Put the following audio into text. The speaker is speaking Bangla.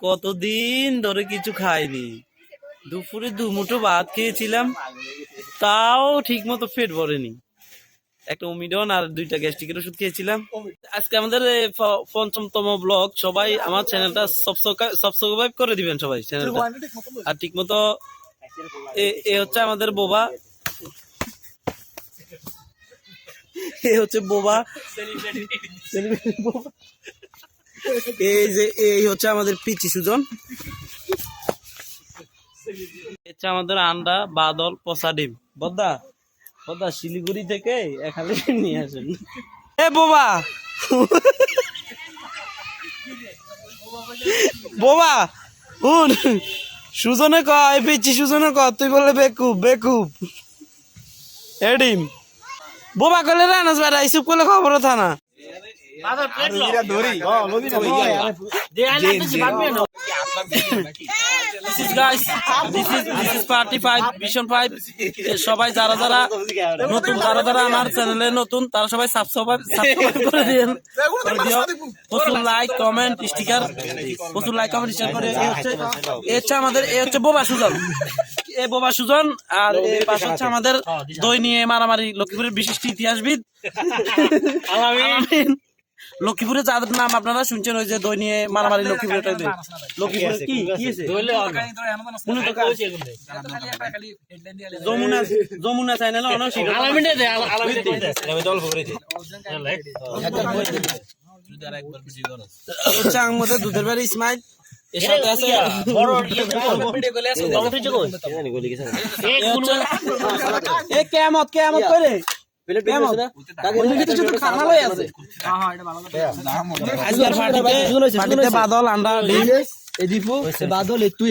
কতদিন ধরে কিছু খাইনি, দুপুরে দুমুঠো ভাত খেয়েছিলাম, তাও ঠিক মতো পেট ভরেনি। একটা ওমিডন আর 2টা গ্যাস্ট্রিকের ওষুধ খেয়েছিলাম। আজকে আমাদের 5ম ব্লগ। সবাই আমার চ্যানেলটা সাবস্ক্রাইব করে দিবেন সবাই চ্যানেলটা। আর ঠিক মতো এ হচ্ছে আমাদের বোবা, এ হচ্ছে বোবা, এই হচ্ছে আমাদের পিচি সুজন, হচ্ছে আমাদের আন্ডা বাদল পচা ডিম। বদ্দা বদ্দা শিলিগুড়ি থেকে এখানে নিয়ে আসেন। এ বোবা বোবা শুন, সুজনে কয় পিচি সুজনে কয় তুই বলে বেকুব বেকুব। এ ডিম বোবা কলে রানাস বেড়া ইসুপ করলে খবর থানা। সবাই যারা যারা নতুন, যারা যারা আমার চ্যানেলে নতুন, তারা সবাই সাবস্ক্রাইব করে দিন। প্রচুর লাইক কমেন্ট স্টিকার, প্রচুর লাইক কমেন্ট স্টিকার করে। এ হচ্ছে আমাদের, এ হচ্ছে বোবা সুজন, এ বোবা সুজন। আর এর পাশে হচ্ছে আমাদের দই নিয়ে মারামারি লক্ষ্মীপুরের বিশিষ্ট ইতিহাসবিদ আলামিন। লক্ষ্মীপুরে যাদের নাম আপনারা শুনছেন, ওই যে দই নিয়ে মারামারি লক্ষ্মীপুরে, লক্ষ্মীপুরে কি যমুনা চ্যানেল আমাদের দুধের বাড়ি ইসমাইল, এর সাথে আছে কেমত কেমত করে বাদল আন্ডা বাদল তুই